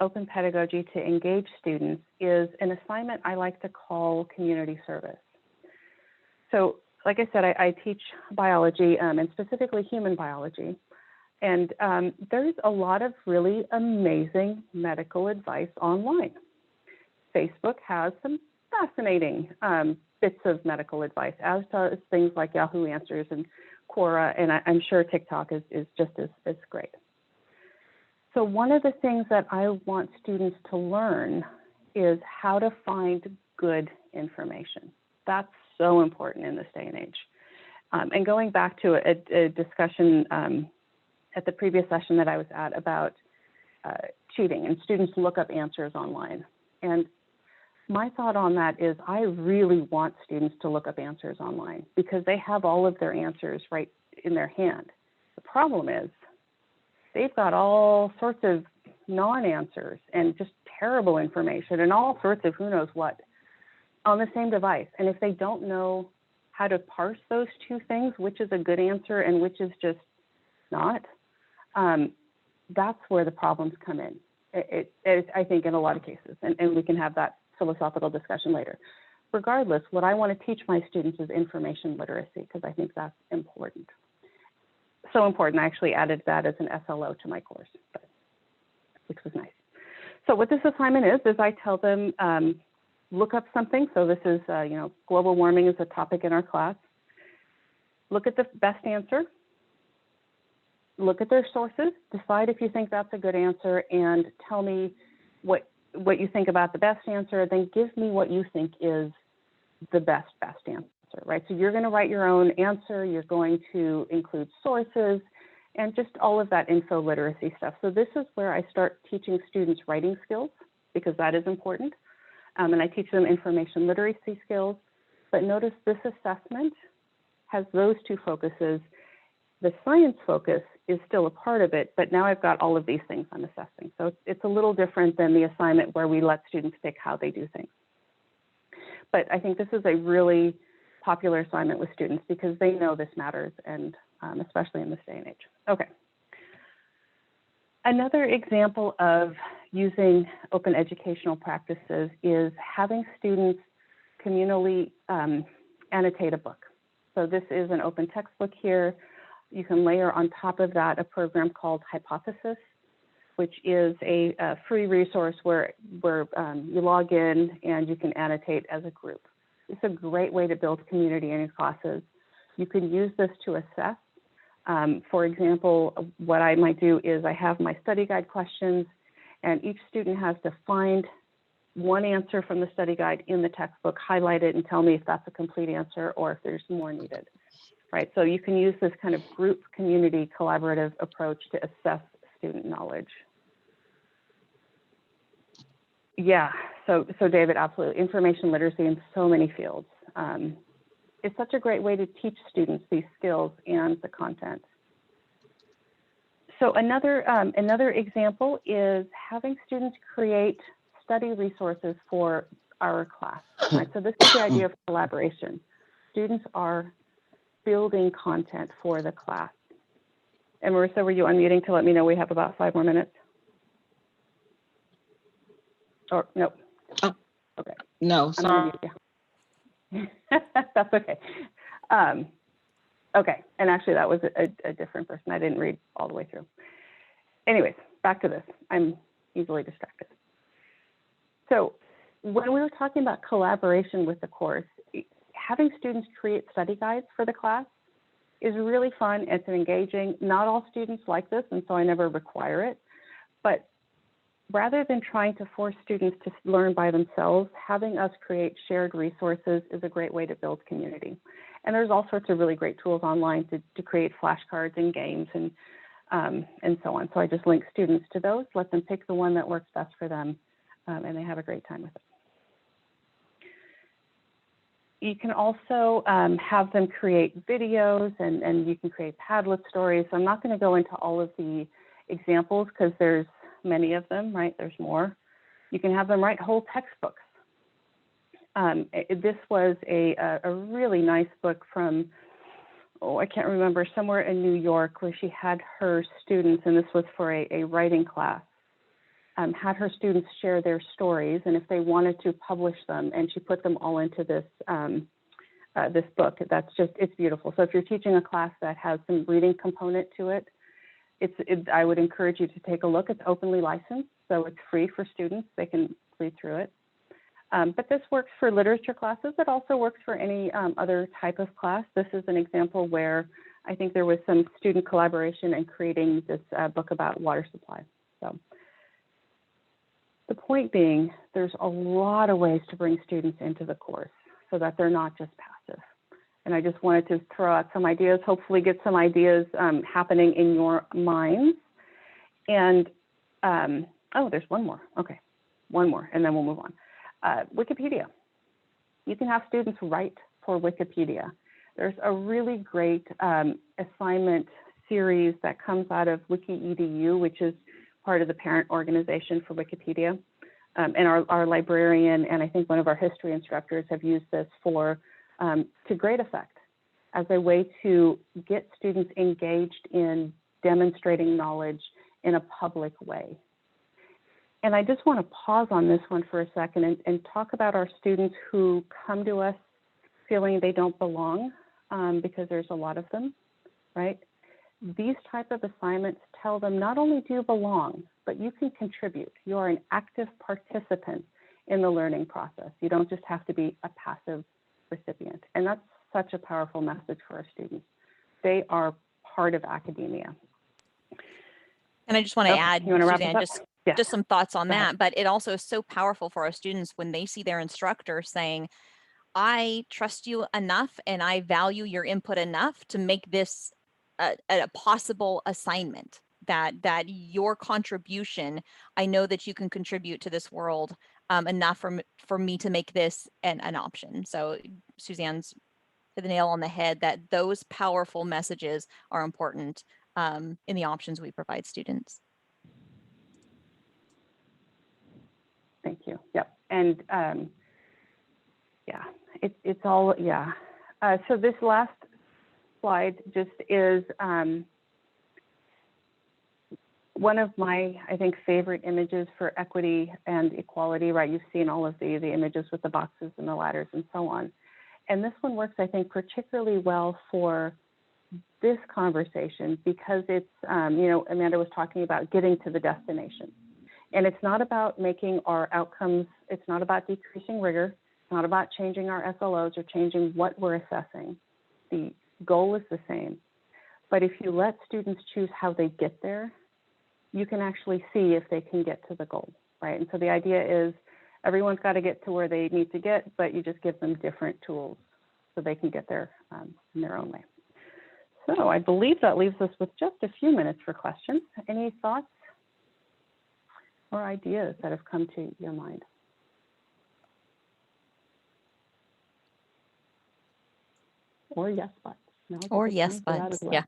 open pedagogy to engage students is an assignment I like to call community service. So, like I said, I teach biology and specifically human biology. And there's a lot of really amazing medical advice online. Facebook has some fascinating bits of medical advice, as does things like Yahoo Answers and Quora, and I'm sure TikTok is just as great. So one of the things that I want students to learn is how to find good information. That's so important in this day and age. And going back to a discussion at the previous session that I was at about cheating, and students look up answers online. And my thought on that is I really want students to look up answers online because they have all of their answers right in their hand. The problem is they've got all sorts of non-answers and just terrible information and all sorts of who knows what on the same device. And if they don't know how to parse those two things, which is a good answer and which is just not, that's where the problems come in, I think, in a lot of cases. And we can have that philosophical discussion later. Regardless, what I want to teach my students is information literacy, because I think that's important. So important, I actually added that as an SLO to my course, which was nice. So what this assignment is I tell them, look up something. So this is, global warming is a topic in our class. Look at the best answer. Look at their sources. Decide if you think that's a good answer, and tell me what you think about the best answer. Then give me what you think is the best answer, right? So you're going to write your own answer. You're going to include sources and just all of that info literacy stuff. So this is where I start teaching students writing skills, because that is important. And I teach them information literacy skills. But notice this assessment has those two focuses, The science focus is still a part of it, but now I've got all of these things I'm assessing. So it's a little different than the assignment where we let students pick how they do things. But I think this is a really popular assignment with students because they know this matters, and especially in this day and age. Okay. Another example of using open educational practices is having students communally annotate a book. So this is an open textbook here. You can layer on top of that a program called Hypothesis, which is a free resource where you log in and you can annotate as a group. It's a great way to build community in your classes. You can use this to assess. For example, what I might do is I have my study guide questions, and each student has to find one answer from the study guide in the textbook, highlight it, and tell me if that's a complete answer or if there's more needed, right? So you can use this kind of group community collaborative approach to assess student knowledge. Yeah, so David, absolutely. Information literacy in so many fields. It's such a great way to teach students these skills and the content. So another example is having students create study resources for our class. Right? So this is the idea of collaboration. Students are building content for the class. And Marissa, were you unmuting to let me know we have about 5 more minutes? Or no? Oh, okay. No, sorry. That's okay. Okay, and actually that was a different person. I didn't read all the way through. Anyways, back to this. I'm easily distracted. So when we were talking about collaboration with the course, having students create study guides for the class is really fun. It's engaging. Not all students like this, and so I never require it. But rather than trying to force students to learn by themselves, having us create shared resources is a great way to build community. And there's all sorts of really great tools online to create flashcards and games and so on. So I just link students to those, let them pick the one that works best for them, and they have a great time with it. You can also have them create videos, and you can create Padlet stories. So I'm not going to go into all of the examples because there's many of them, right? There's more. You can have them write whole textbooks. This was a really nice book from, I can't remember, somewhere in New York where she had her students, and this was for a writing class, had her students share their stories, and if they wanted to publish them, and she put them all into this this book. It's beautiful. So if you're teaching a class that has some reading component to it, I would encourage you to take a look. It's openly licensed, so it's free for students. They can read through it. But this works for literature classes. It also works for any other type of class. This is an example where I think there was some student collaboration in creating this book about water supply. So the point being, there's a lot of ways to bring students into the course so that they're not just passive. And I just wanted to throw out some ideas, hopefully get some ideas happening in your minds. And, oh, there's one more. Okay, one more, and then we'll move on. Wikipedia. You can have students write for Wikipedia. There's a really great assignment series that comes out of WikiEDU, which is part of the parent organization for Wikipedia. And our librarian and I think one of our history instructors have used this to great effect as a way to get students engaged in demonstrating knowledge in a public way. And I just want to pause on this one for a second and talk about our students who come to us feeling they don't belong, because there's a lot of them, right? These type of assignments tell them not only do you belong, but you can contribute. You are an active participant in the learning process. You don't just have to be a passive recipient. And that's such a powerful message for our students. They are part of academia. And I just want to add, Suzanne, Yeah. just some thoughts on that, but it also is so powerful for our students when they see their instructor saying, I trust you enough and I value your input enough to make this a possible assignment, that your contribution, I know that you can contribute to this world enough for me to make this an option. So Suzanne's hit the nail on the head that those powerful messages are important in the options we provide students. Thank you. Yep. And yeah, it's all, yeah. So this last slide just is one of my, I think, favorite images for equity and equality, right? You've seen all of the images with the boxes and the ladders and so on. And this one works, I think, particularly well for this conversation because it's, you know, Amanda was talking about getting to the destination. And it's not about making our outcomes, it's not about decreasing rigor, it's not about changing our SLOs or changing what we're assessing. The goal is the same. But if you let students choose how they get there, you can actually see if they can get to the goal, right? And so the idea is everyone's got to get to where they need to get, but you just give them different tools so they can get there in their own way. So I believe that leaves us with just a few minutes for questions. Any thoughts or ideas that have come to your mind? Or yes buts. Or yes buts, well. Yeah.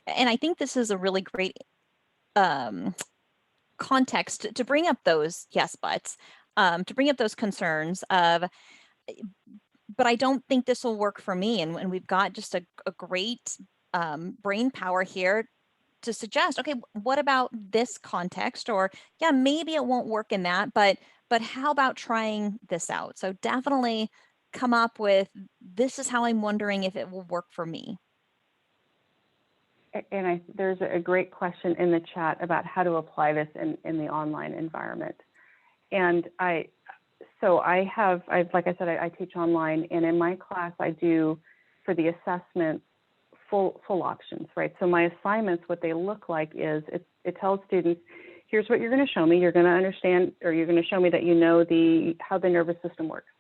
And I think this is a really great context to bring up those yes buts, to bring up those concerns of, but I don't think this will work for me. And we've got just a great brain power here to suggest, okay, what about this context? Or yeah, maybe it won't work in that, but how about trying this out? So definitely come up with, this is how I'm wondering if it will work for me. And there's a great question in the chat about how to apply this in the online environment. And like I said, I teach online, and in my class, I do, for the assessments, full options, right? So my assignments, what they look like is, it tells students, here's what you're going to show me. You're going to understand, or you're going to show me that you know how the nervous system works,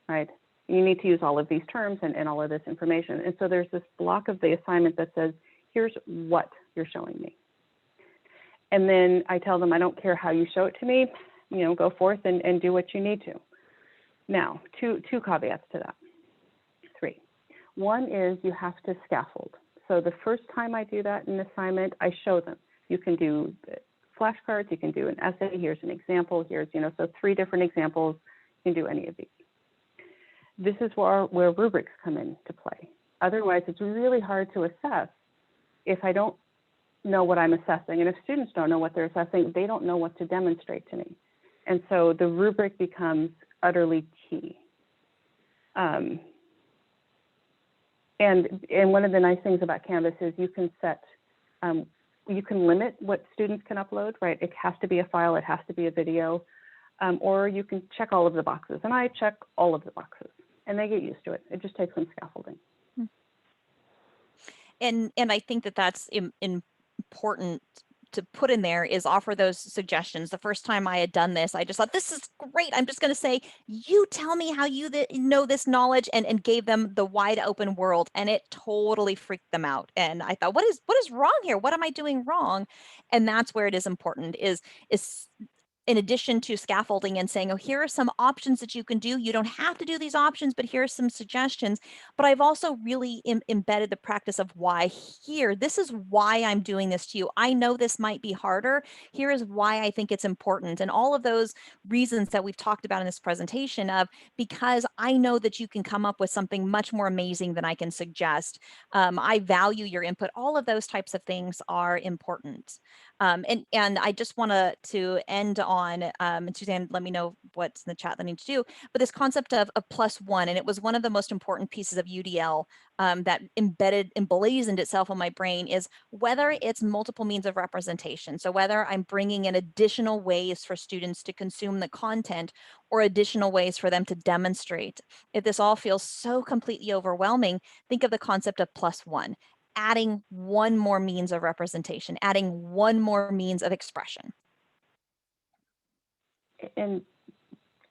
right? You need to use all of these terms and all of this information. And so there's this block of the assignment that says, here's what you're showing me. And then I tell them, I don't care how you show it to me, you know, go forth and do what you need to. Now, two caveats to that. 3. One is you have to scaffold. So the first time I do that in an assignment, I show them. You can do flashcards, you can do an essay, here's an example, here's, you know, so 3 different examples, you can do any of these. This is where rubrics come into play. Otherwise, it's really hard to assess if I don't know what I'm assessing. And if students don't know what they're assessing, they don't know what to demonstrate to me. And so the rubric becomes utterly key. And one of the nice things about Canvas is you can set, you can limit what students can upload, right? It has to be a file, it has to be a video, or you can check all of the boxes. And I check all of the boxes, and they get used to it. It just takes some scaffolding. And I think that that's important to put in there, is offer those suggestions. The first time I had done this, I just thought, this is great. I'm just going to say, you tell me how you know this knowledge, and gave them the wide open world, and it totally freaked them out. And I thought, what is wrong here? What am I doing wrong? And that's where it is important, is in addition to scaffolding and saying, oh, here are some options that you can do. You don't have to do these options, but here are some suggestions. But I've also really embedded the practice of why here. This is why I'm doing this to you. I know this might be harder. Here is why I think it's important. And all of those reasons that we've talked about in this presentation, of because I know that you can come up with something much more amazing than I can suggest. I value your input. All of those types of things are important. And I just want to end on, and Suzanne, let me know what's in the chat that I need to do, but this concept of +1, and it was one of the most important pieces of UDL that emblazoned itself on my brain, is whether it's multiple means of representation. So whether I'm bringing in additional ways for students to consume the content, or additional ways for them to demonstrate. If this all feels so completely overwhelming, think of the concept of +1. Adding one more means of representation, adding one more means of expression. And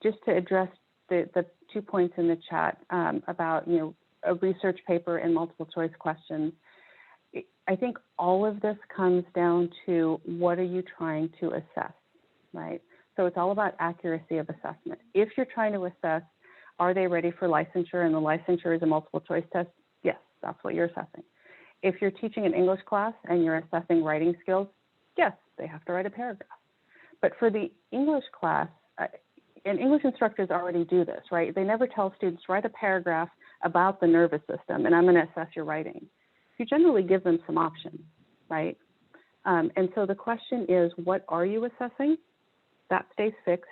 just to address the 2 points in the chat about, you know, a research paper and multiple choice questions, I think all of this comes down to, what are you trying to assess, right? So it's all about accuracy of assessment. If you're trying to assess, are they ready for licensure, and the licensure is a multiple choice test, yes, that's what you're assessing. If you're teaching an English class and you're assessing writing skills, yes, they have to write a paragraph. But for the English class, and English instructors already do this, right? They never tell students, write a paragraph about the nervous system, and I'm going to assess your writing. You generally give them some options, right? And so the question is, what are you assessing? That stays fixed.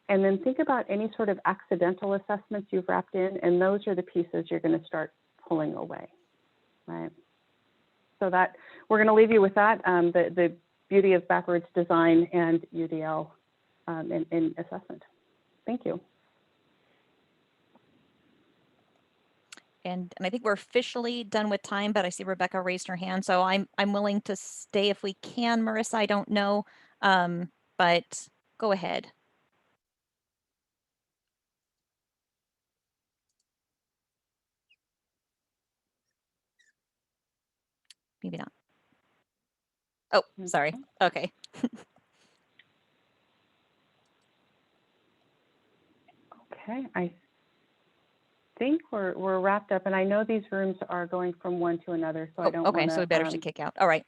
And then think about any sort of accidental assessments you've wrapped in, and those are the pieces you're going to start pulling away, right? So that, we're going to leave you with that, the beauty of backwards design and UDL in assessment. Thank you. And I think we're officially done with time, but I see Rebecca raised her hand, so I'm willing to stay if we can. Marissa, I don't know, but go ahead. Maybe not. Oh, sorry. Okay. Okay, I think we're wrapped up, and I know these rooms are going from one to another, so I don't want to. Okay, so we better should kick out. All right.